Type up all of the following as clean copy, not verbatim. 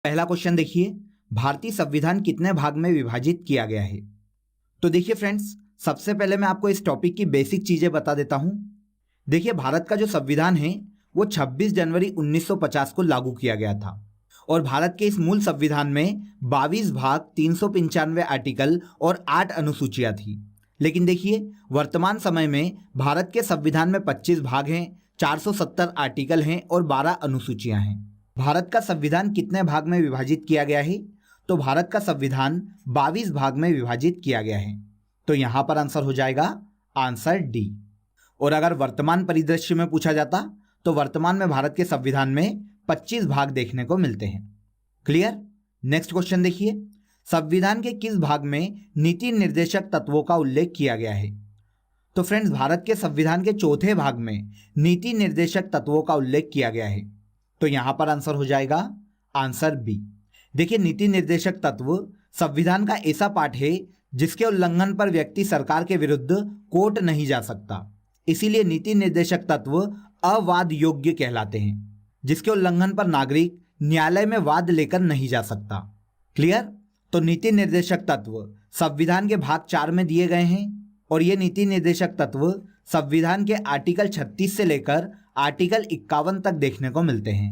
पहला क्वेश्चन देखिए, भारतीय संविधान कितने भाग में विभाजित किया गया है। तो देखिए फ्रेंड्स, सबसे पहले मैं आपको इस टॉपिक की बेसिक चीजें बता देता हूं। देखिए, भारत का जो संविधान है वो 26 जनवरी 1950 को लागू किया गया था और भारत के इस मूल संविधान में 22 भाग, 395 आर्टिकल और 8 अनुसूचियां थी। लेकिन देखिए, वर्तमान समय में भारत के संविधान में 25 भाग हैं, 470 आर्टिकल हैं और 12 अनुसूचियां हैं। भारत का संविधान कितने भाग में विभाजित किया गया है? तो भारत का संविधान 22 भाग में विभाजित किया गया है। तो यहां पर आंसर हो जाएगा आंसर डी। और अगर वर्तमान परिदृश्य में पूछा जाता तो वर्तमान में भारत के संविधान में 25 भाग देखने को मिलते हैं। क्लियर? नेक्स्ट क्वेश्चन देखिए, संविधान के किस भाग में नीति निर्देशक तत्वों का उल्लेख किया गया है? तो फ्रेंड्स, भारत के संविधान के चौथे भाग में नीति निर्देशक तत्वों का उल्लेख किया गया है। तो यहां पर आंसर हो जाएगा आंसर बी। देखिए, नीति निर्देशक तत्व संविधान का ऐसा पार्ट है जिसके उल्लंघन पर व्यक्ति सरकार के विरुद्ध कोर्ट नहीं जा सकता। इसीलिए नीति निर्देशक तत्व अवाद योग्य कहलाते हैं, जिसके उल्लंघन पर नागरिक न्यायालय में वाद लेकर नहीं जा सकता। क्लियर? तो नीति निर्देशक तत्व संविधान के भाग 4 में दिए गए हैं और ये नीति निर्देशक तत्व संविधान के आर्टिकल 36 से लेकर आर्टिकल 51 तक देखने को मिलते हैं।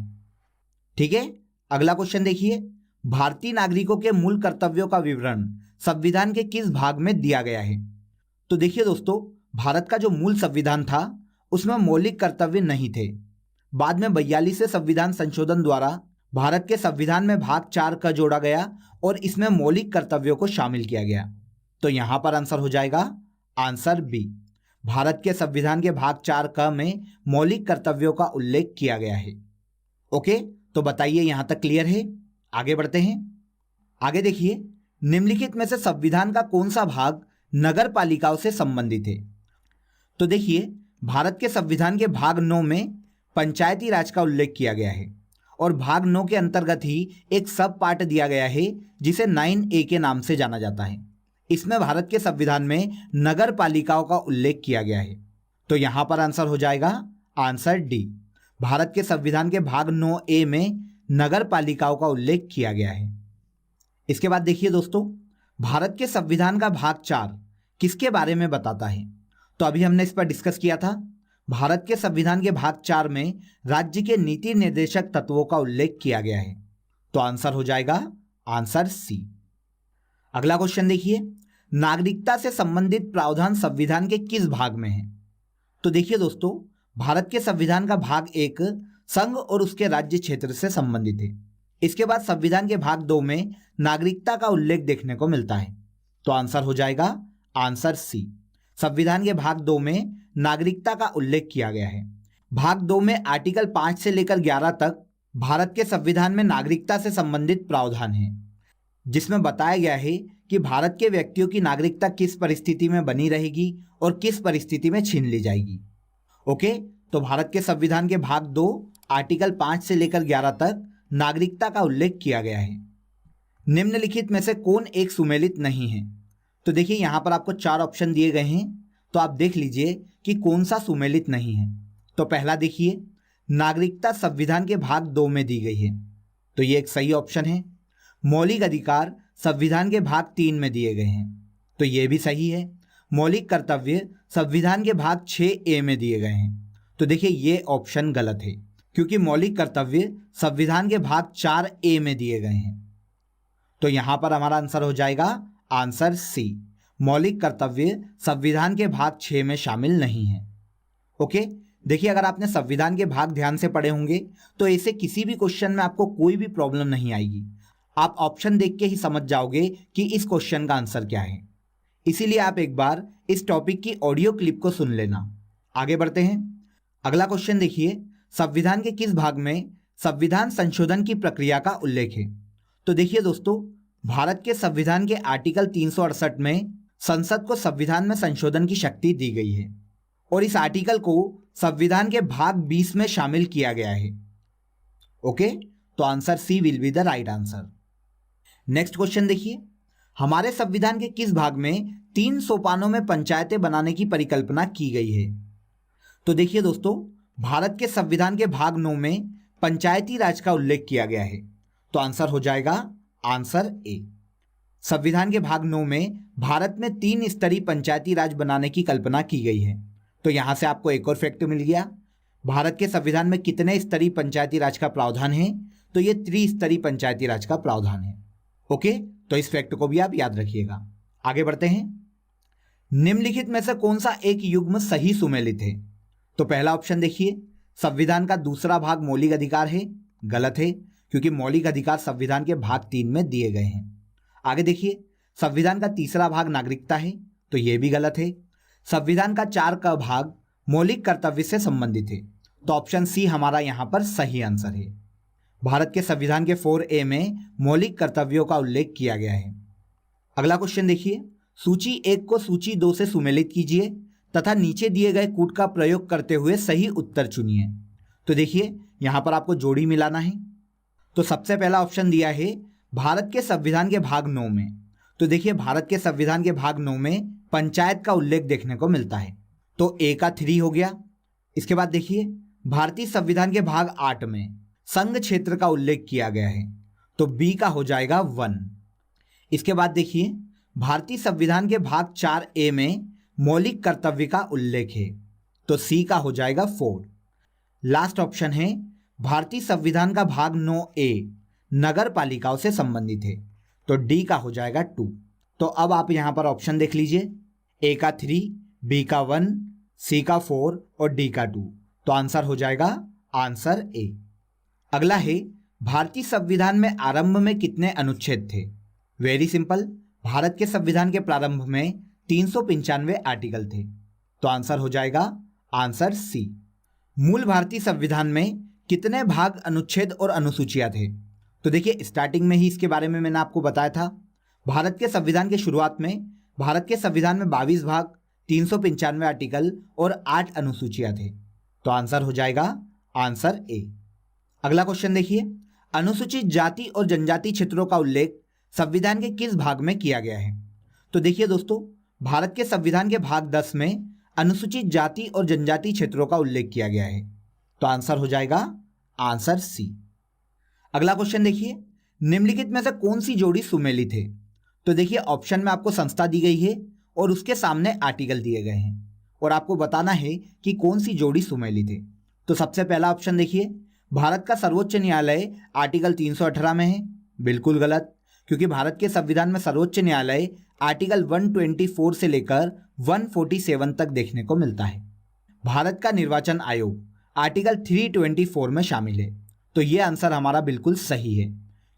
ठीक है, अगला क्वेश्चन देखिए, भारतीय नागरिकों के मूल कर्तव्यों का विवरण संविधान के किस भाग में दिया गया है? तो देखिए दोस्तों, भारत का जो मूल संविधान था उसमें मौलिक कर्तव्य नहीं थे। बाद में 42वें संविधान संशोधन द्वारा भारत के संविधान में भाग 4 का जोड़ा गया और इसमें मौलिक कर्तव्यों को शामिल किया गया। तो यहां पर आंसर हो जाएगा आंसर बी। भारत के संविधान के भाग 4 क में मौलिक कर्तव्यों का उल्लेख किया गया है। ओके, तो बताइए यहां तक क्लियर है? आगे बढ़ते हैं। आगे देखिए, निम्नलिखित में से संविधान का कौन सा भाग नगर पालिकाओं से संबंधित है? तो देखिए, भारत के संविधान के भाग 9 में पंचायती राज का उल्लेख किया गया है और भाग 9 के अंतर्गत ही एक सब पार्ट दिया गया है जिसे 9A के नाम से जाना जाता है। इसमें भारत के संविधान में नगर पालिकाओं का उल्लेख किया गया है। तो यहां पर आंसर हो जाएगा आंसर डी। भारत के संविधान के भाग 9A में नगर पालिकाओं का उल्लेख किया गया है। इसके बाद देखिए दोस्तों, भारत के संविधान का भाग 4 किसके बारे में बताता है? तो अभी हमने इस पर डिस्कस किया था। भारत के संविधान के भाग 4 में राज्य के नीति निर्देशक तत्वों का उल्लेख किया गया है। तो आंसर हो जाएगा आंसर सी। अगला क्वेश्चन देखिए, नागरिकता से संबंधित प्रावधान संविधान के किस भाग में है? तो देखिए दोस्तों, भारत के संविधान का भाग 1 संघ और उसके राज्य क्षेत्र से संबंधित है। इसके बाद संविधान के भाग 2 में नागरिकता का उल्लेख देखने को मिलता है। तो आंसर हो जाएगा आंसर सी। संविधान के भाग 2 में नागरिकता का उल्लेख किया गया है। भाग 2 में आर्टिकल 5 से लेकर 11 तक भारत के संविधान में नागरिकता से संबंधित प्रावधान है, जिसमें बताया गया है कि भारत के व्यक्तियों की नागरिकता किस परिस्थिति में बनी रहेगी और किस परिस्थिति में छीन ली जाएगी। ओके, तो भारत के संविधान के भाग 2 आर्टिकल 5 से लेकर 11 तक नागरिकता का उल्लेख किया गया है। निम्नलिखित में से कौन एक सुमेलित नहीं है? तो देखिए, यहां पर आपको 4 ऑप्शन दिए गए हैं, तो आप देख लीजिए कि कौन सा सुमेलित नहीं है। तो पहला देखिए, नागरिकता संविधान के भाग 2 में दी गई है, तो ये एक सही ऑप्शन है। मौलिक अधिकार संविधान के भाग 3 में दिए गए हैं, तो ये भी सही है। मौलिक कर्तव्य संविधान के भाग 6A में दिए गए हैं, तो देखिए ये ऑप्शन गलत है, क्योंकि मौलिक कर्तव्य संविधान के भाग 4A में दिए गए हैं। तो यहां पर हमारा आंसर हो जाएगा आंसर सी। मौलिक कर्तव्य संविधान के भाग 6 में शामिल नहीं है। ओके, देखिए, अगर आपने संविधान के भाग ध्यान से पढ़े होंगे तो ऐसे किसी भी क्वेश्चन में आपको कोई भी प्रॉब्लम नहीं आएगी। आप ऑप्शन देख के ही समझ जाओगे कि इस क्वेश्चन का आंसर क्या है। इसीलिए आप एक बार इस टॉपिक की ऑडियो क्लिप को सुन लेना। आगे बढ़ते हैं। अगला क्वेश्चन देखिए, संविधान के किस भाग में संविधान संशोधन की प्रक्रिया का उल्लेख है? तो देखिए दोस्तों, भारत के संविधान के आर्टिकल 368 में संसद को संविधान में संशोधन की शक्ति दी गई है और इस आर्टिकल को संविधान के भाग 20 में शामिल किया गया है। ओके, तो answer C will be the right answer. Next question देखिए, हमारे संविधान के किस भाग में 3 सोपानों में पंचायतें बनाने की परिकल्पना की गई है? तो देखिए दोस्तों, भारत के संविधान के भाग 9 में पंचायती राज का उल्लेख किया गया है। तो तो आंसर हो जाएगा आंसर ए। संविधान के भाग 9 में भारत में 3 स्तरीय पंचायती राज बनाने की कल्पना की गई है। तो यहां से आपको एक और फैक्ट मिल गया। भारत के संविधान में कितने स्तरीय पंचायती राज का प्रावधान है? तो ये त्रिस्तरीय पंचायती राज का प्रावधान है। ओके, तो इस फैक्ट को भी आप याद रखिएगा। आगे बढ़ते हैं। निम्नलिखित में से कौन सा एक युग्म सही सुमेलित है? तो पहला ऑप्शन देखिए, संविधान का दूसरा भाग मौलिक अधिकार है। गलत है, क्योंकि मौलिक अधिकार संविधान के भाग 3 में दिए गए हैं। आगे देखिए, संविधान का तीसरा भाग नागरिकता है। तो यह भी गलत है। संविधान का 4 का भाग मौलिक कर्तव्य से संबंधित है। तो ऑप्शन सी हमारा यहां पर सही आंसर है। भारत के संविधान के 4A में मौलिक कर्तव्यों का उल्लेख किया गया है। अगला क्वेश्चन देखिए, सूची 1 को सूची 2 से सुमेलित कीजिए तथा नीचे दिए गए कूट का प्रयोग करते हुए सही उत्तर चुनिए। तो देखिए, यहां पर आपको जोड़ी मिलाना है। तो सबसे पहला ऑप्शन दिया है भारत के संविधान के भाग 9 में। तो देखिए, भारत के संविधान के भाग 9 में पंचायत का उल्लेख देखने को मिलता है। तो ए का 3 हो गया। इसके बाद देखिए, भारतीय संविधान के भाग 8 में संघ क्षेत्र का उल्लेख किया गया है। तो बी का हो जाएगा 1। इसके बाद देखिए, भारतीय संविधान के भाग 4A में मौलिक कर्तव्य का उल्लेख है। तो सी का हो जाएगा 4। लास्ट ऑप्शन है भारतीय संविधान का भाग 9A नगर पालिकाओं से संबंधित है। तो डी का हो जाएगा 2। तो अब आप यहां पर ऑप्शन देख लीजिए, ए का 3, बी का 1, सी का 4 और डी का 2। तो आंसर हो जाएगा आंसर ए। अगला है, भारतीय संविधान में आरंभ में कितने अनुच्छेद थे? वेरी सिंपल, भारत के संविधान के प्रारंभ में 395 आर्टिकल थे। तो आंसर हो जाएगा आंसर सी। मूल भारतीय संविधान में कितने भाग, अनुच्छेद और अनुसूचियां थे? तो देखिए, स्टार्टिंग में ही इसके बारे में मैंने आपको बताया था। भारत के संविधान के शुरुआत में भारत के संविधान में 22 भाग, 395 आर्टिकल और 8 अनुसूचियां थे। तो आंसर हो जाएगा आंसर ए। अगला क्वेश्चन देखिए, अनुसूचित जाति और जनजाति क्षेत्रों का उल्लेख संविधान के किस भाग में किया गया है? तो देखिए दोस्तों, भारत के संविधान के भाग 10 में अनुसूचित जाति और जनजाति क्षेत्रों का उल्लेख किया गया है। तो आंसर हो जाएगा आंसर सी। अगला क्वेश्चन देखिए, निम्नलिखित में से कौन सी जोड़ी सुमेलित है? तो देखिए, ऑप्शन में आपको संस्था दी गई है और उसके सामने आर्टिकल दिए गए हैं और आपको बताना है कि कौन सी जोड़ी सुमेलित है। तो सबसे पहला ऑप्शन देखिए, भारत का सर्वोच्च न्यायालय आर्टिकल 318 में है। बिल्कुल गलत, क्योंकि भारत के संविधान में सर्वोच्च न्यायालय आर्टिकल 124 से लेकर 147 तक देखने को मिलता है। भारत का निर्वाचन आयोग आर्टिकल 324 में शामिल है। तो ये आंसर हमारा बिल्कुल सही है,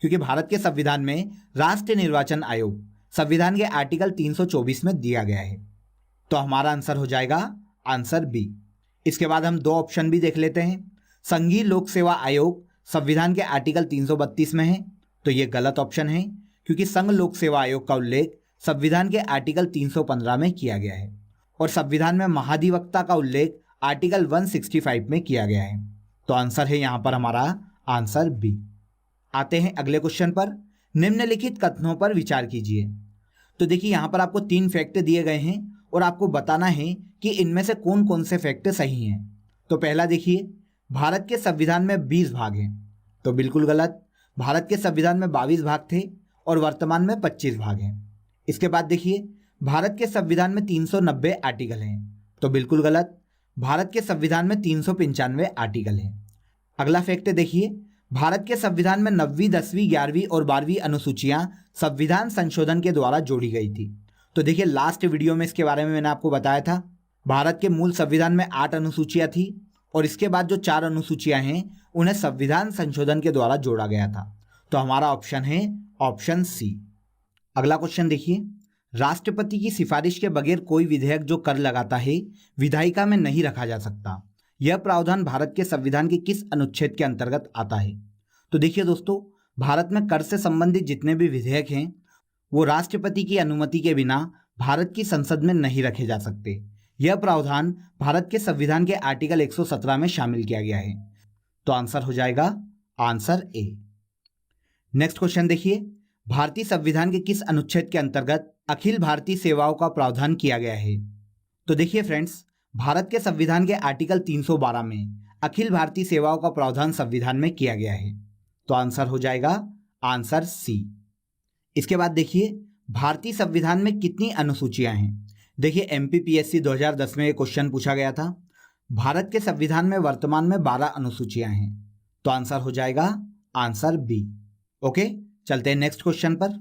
क्योंकि भारत के संविधान में राष्ट्रीय निर्वाचन आयोग संविधान के आर्टिकल 324 में दिया गया है। तो हमारा आंसर हो जाएगा आंसर बी। इसके बाद हम 2 ऑप्शन भी देख लेते हैं। संघीय लोक सेवा आयोग संविधान के आर्टिकल 332 में है। तो ये गलत ऑप्शन है, क्योंकि संघ लोक सेवा आयोग का उल्लेख संविधान के आर्टिकल 315 में किया गया है और संविधान में महाधिवक्ता का उल्लेख आर्टिकल 165 में किया गया है। तो आंसर है यहाँ पर हमारा आंसर बी। आते हैं अगले क्वेश्चन पर। निम्नलिखित कथनों पर विचार कीजिए। तो देखिए, यहाँ पर आपको 3 फैक्ट दिए गए हैं और आपको बताना है कि इनमें से कौन कौन से फैक्ट सही हैं। तो पहला देखिए, भारत के संविधान में 20 भाग हैं। तो बिल्कुल गलत, भारत के संविधान में 22 भाग थे और वर्तमान में 25 भाग हैं। इसके बाद देखिए, भारत के संविधान में 390 आर्टिकल हैं। तो बिल्कुल गलत, भारत के संविधान में 395 आर्टिकल हैं। अगला फैक्ट देखिए, भारत के संविधान में 9वीं, 10वीं, 11वीं और 12वीं अनुसूचियां संविधान संशोधन के द्वारा जोड़ी गई थी। तो देखिए, लास्ट वीडियो में इसके बारे में मैंने आपको बताया था। भारत के मूल संविधान में 8 अनुसूचियां थी और इसके बाद जो 4 अनुसूचियां हैं उन्हें संविधान संशोधन के द्वारा जोड़ा गया था। तो हमारा ऑप्शन है ऑप्शन सी। अगला क्वेश्चन देखिए, राष्ट्रपति की सिफारिश के बगैर कोई विधेयक जो कर लगाता है विधायिका में नहीं रखा जा सकता। यह प्रावधान भारत के संविधान के किस अनुच्छेद के अंतर्गत आता है? तो देखिए दोस्तों, भारत में कर से संबंधित जितने भी विधेयक हैं वो राष्ट्रपति की अनुमति के बिना भारत की संसद में नहीं रखे जा सकते। यह प्रावधान भारत के संविधान के आर्टिकल 117 में शामिल किया गया है। तो आंसर हो जाएगा आंसर ए। नेक्स्ट क्वेश्चन देखिए, भारतीय संविधान के किस अनुच्छेद के अंतर्गत अखिल भारतीय सेवाओं का प्रावधान किया गया है? तो देखिए फ्रेंड्स, भारत के संविधान के आर्टिकल 312 में अखिल भारतीय सेवाओं का प्रावधान संविधान में किया गया है। तो आंसर हो जाएगा आंसर सी। इसके बाद देखिए भारतीय संविधान में कितनी अनुसूचियां हैं। देखिए एमपीपीएससी 2010 में ये क्वेश्चन पूछा गया था। भारत के संविधान में वर्तमान में 12 अनुसूचियां हैं, तो आंसर हो जाएगा आंसर बी। ओके, चलते हैं नेक्स्ट क्वेश्चन पर।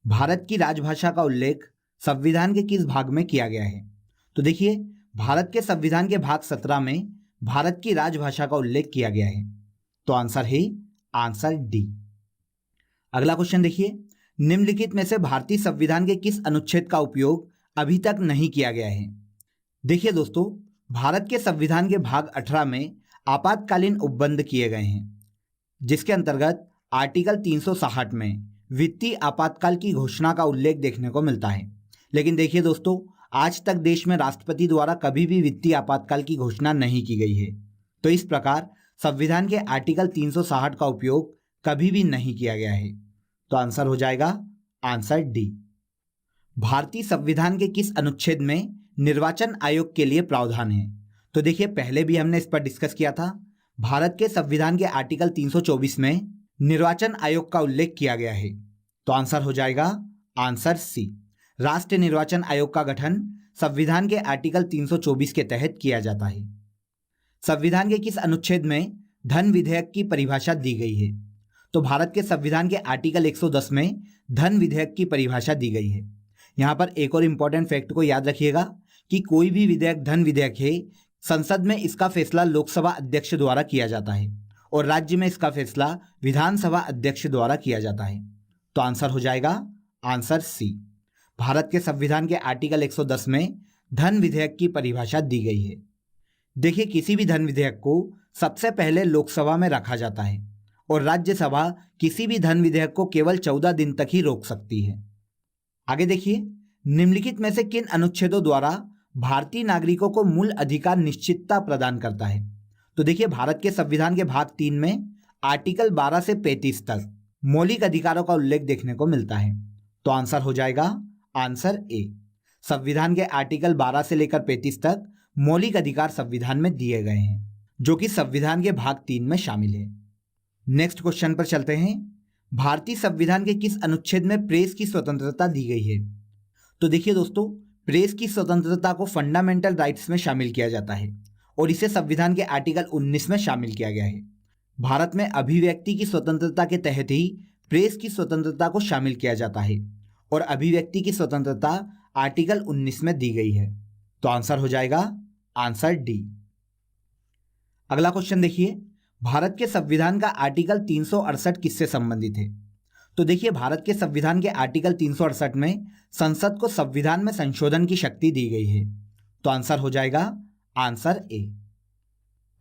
भारत की राजभाषा का उल्लेख संविधान के किस भाग में किया गया है? तो देखिए भारत के संविधान के भाग 17 में भारत की राजभाषा का उल्लेख किया गया है, तो आंसर है आंसर डी। अगला क्वेश्चन देखिए, निम्नलिखित में से भारतीय संविधान के किस अनुच्छेद का उपयोग अभी तक नहीं किया गया है? देखिए दोस्तों, भारत के संविधान के भाग 18 में आपातकालीन उपबंध किए गए हैं, जिसके अंतर्गत आर्टिकल 360 में वित्तीय आपातकाल की घोषणा का उल्लेख देखने को मिलता है। लेकिन देखिए दोस्तों, आज तक देश में राष्ट्रपति द्वारा कभी भी वित्तीय आपातकाल की घोषणा नहीं की गई है, तो इस प्रकार संविधान के आर्टिकल 360 का उपयोग कभी भी नहीं किया गया है, तो आंसर हो जाएगा आंसर डी। भारतीय संविधान के किस अनुच्छेद में निर्वाचन आयोग के लिए प्रावधान है? तो देखिए पहले भी हमने इस पर डिस्कस किया था। भारत के संविधान के आर्टिकल 324 में निर्वाचन आयोग का उल्लेख किया गया है, तो आंसर हो जाएगा आंसर सी। राष्ट्रीय निर्वाचन आयोग का गठन संविधान के आर्टिकल 324 के तहत किया जाता है। संविधान के किस अनुच्छेद में धन विधेयक की परिभाषा दी गई है? तो भारत के संविधान के आर्टिकल 110 में धन विधेयक की परिभाषा दी गई है। यहाँ पर एक और इम्पॉर्टेंट फैक्ट को याद रखिएगा कि कोई भी विधेयक धन विधेयक है, संसद में इसका फैसला लोकसभा अध्यक्ष द्वारा किया जाता है और राज्य में इसका फैसला विधानसभा अध्यक्ष द्वारा किया जाता है, तो आंसर हो जाएगा आंसर सी। भारत के संविधान के आर्टिकल 110 में धन विधेयक की परिभाषा दी गई है। देखिए किसी भी धन विधेयक को सबसे पहले लोकसभा में रखा जाता है और राज्यसभा किसी भी धन विधेयक को केवल 14 दिन तक ही रोक सकती है। आगे देखिए, निम्नलिखित में से किन अनुच्छेदों द्वारा भारतीय नागरिकों को मूल अधिकार निश्चितता प्रदान करता है? तो देखिए भारत के संविधान के भाग 3 में आर्टिकल 12 से 35 तक मौलिक अधिकारों का उल्लेख देखने को मिलता है, तो आंसर हो जाएगा आंसर ए। संविधान के आर्टिकल 12 से लेकर 35 तक मौलिक अधिकार संविधान में दिए गए हैं, जो कि संविधान के भाग 3 में शामिल है। नेक्स्ट क्वेश्चन पर चलते हैं। भारतीय संविधान के किस अनुच्छेद में प्रेस की स्वतंत्रता दी गई है? तो देखिए दोस्तों, प्रेस की स्वतंत्रता को फंडामेंटल राइट्स में शामिल किया जाता है और इसे संविधान के आर्टिकल 19 में शामिल किया गया है। भारत में अभिव्यक्ति की स्वतंत्रता के तहत ही प्रेस की स्वतंत्रता को शामिल किया जाता है और अभिव्यक्ति की स्वतंत्रता आर्टिकल 19 में दी गई है, तो आंसर हो जाएगा आंसर डी। अगला क्वेश्चन देखिए, भारत के संविधान का आर्टिकल 368 किससे संबंधित है? तो देखिए भारत के संविधान के आर्टिकल 368 में संसद को संविधान में संशोधन की शक्ति दी गई है, तो आंसर हो जाएगा आंसर ए।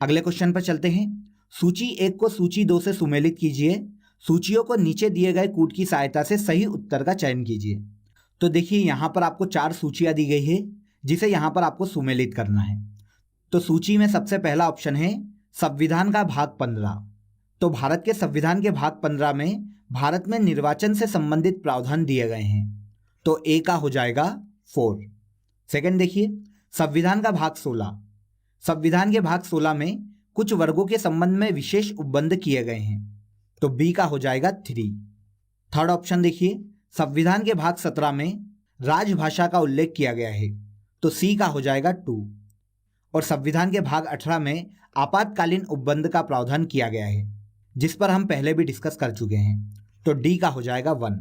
अगले क्वेश्चन पर चलते हैं। सूची 1 को सूची 2 से सुमेलित कीजिए। सूचियों को नीचे दिए गए कूट की सहायता से सही उत्तर का चयन कीजिए। तो देखिए यहाँ पर आपको 4 सूचियाँ दी गई है, जिसे यहाँ पर आपको सुमेलित करना है। तो सूची में सबसे पहला ऑप्शन है संविधान का भाग 15। तो भारत के संविधान के भाग 15 में भारत में निर्वाचन से संबंधित प्रावधान दिए गए हैं, तो ए का हो जाएगा 4। सेकंड देखिए, संविधान का भाग 16। संविधान के भाग 16 में कुछ वर्गों के संबंध में विशेष उपबंध किए गए हैं, तो बी का हो जाएगा 3। थर्ड ऑप्शन देखिए, संविधान के भाग 17 में राजभाषा का उल्लेख किया गया है, तो सी का हो जाएगा 2। और संविधान के भाग 18 में आपातकालीन उपबंध का प्रावधान किया गया है, जिस पर हम पहले भी डिस्कस कर चुके हैं, तो डी का हो जाएगा 1।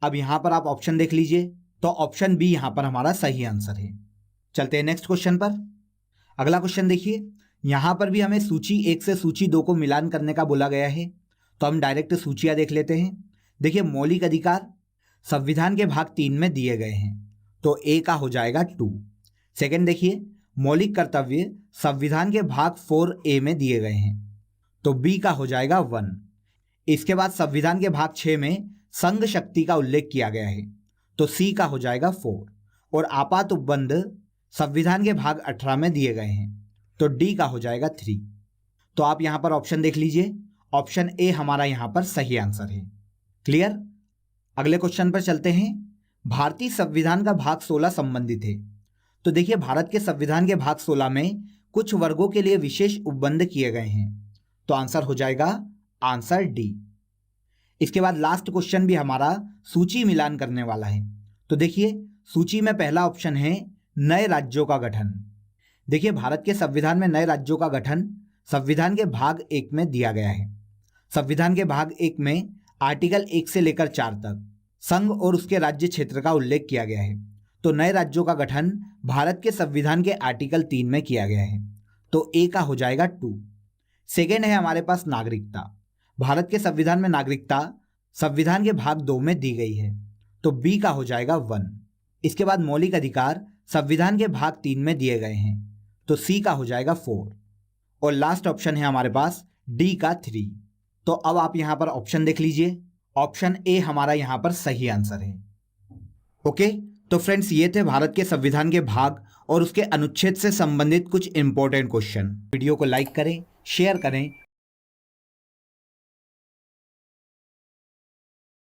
अब यहाँ पर आप ऑप्शन देख लीजिए, तो ऑप्शन बी यहाँ पर हमारा सही आंसर है। चलते हैं नेक्स्ट क्वेश्चन पर। अगला क्वेश्चन देखिए, यहाँ पर भी हमें सूची 1 से सूची 2 को मिलान करने का बोला गया है, तो हम डायरेक्ट सूचियाँ देख लेते हैं। देखिए मौलिक अधिकार संविधान के भाग 3 में दिए गए हैं, तो ए का हो जाएगा 2। सेकंड देखिए, मौलिक कर्तव्य संविधान के भाग 4A में दिए गए हैं, तो बी का हो जाएगा 1। इसके बाद संविधान के भाग 6 में संघ शक्ति का उल्लेख किया गया है, तो सी का हो जाएगा 4। और आपात उपबंध संविधान के भाग 18 में दिए गए हैं, तो डी का हो जाएगा 3। तो आप यहाँ पर ऑप्शन देख लीजिए, ऑप्शन ए हमारा यहाँ पर सही आंसर है। क्लियर? अगले क्वेश्चन पर चलते हैं। भारतीय संविधान का भाग 16 संबंधित है। तो देखिए भारत के संविधान के भाग 16 में कुछ वर्गों के लिए विशेष उपबंध किए गए हैं, तो आंसर हो जाएगा आंसर डी। इसके बाद लास्ट क्वेश्चन भी हमारा सूची मिलान करने वाला है। तो देखिए सूची में पहला ऑप्शन है नए राज्यों का गठन। देखिए भारत के संविधान में नए राज्यों का गठन संविधान के भाग 1 में दिया गया है। संविधान के भाग 1 में आर्टिकल 1 से लेकर 4 तक संघ और उसके राज्य क्षेत्र का उल्लेख किया गया है। तो नए राज्यों का गठन भारत के संविधान के आर्टिकल 3 में किया गया है। तो ए का हो जाएगा 2। सेकेंड है हमारे पास नागरिकता। भारत के संविधान में नागरिकता संविधान के भाग 2 में दी गई है। तो बी का हो जाएगा 1। इसके बाद मौलिक अधिकार संविधान के भाग 3 में दिए गए हैं। तो सी का हो जाएगा 4। और लास्ट ऑप्शन है हमारे पास डी का 3। तो अब आप यहां पर ऑप्शन देख लीजिए, ऑप्शन ए हमारा यहां पर सही आंसर है। ओके, तो फ्रेंड्स ये थे भारत के संविधान के भाग और उसके अनुच्छेद से संबंधित कुछ इंपॉर्टेंट क्वेश्चन। वीडियो को लाइक करें, शेयर करें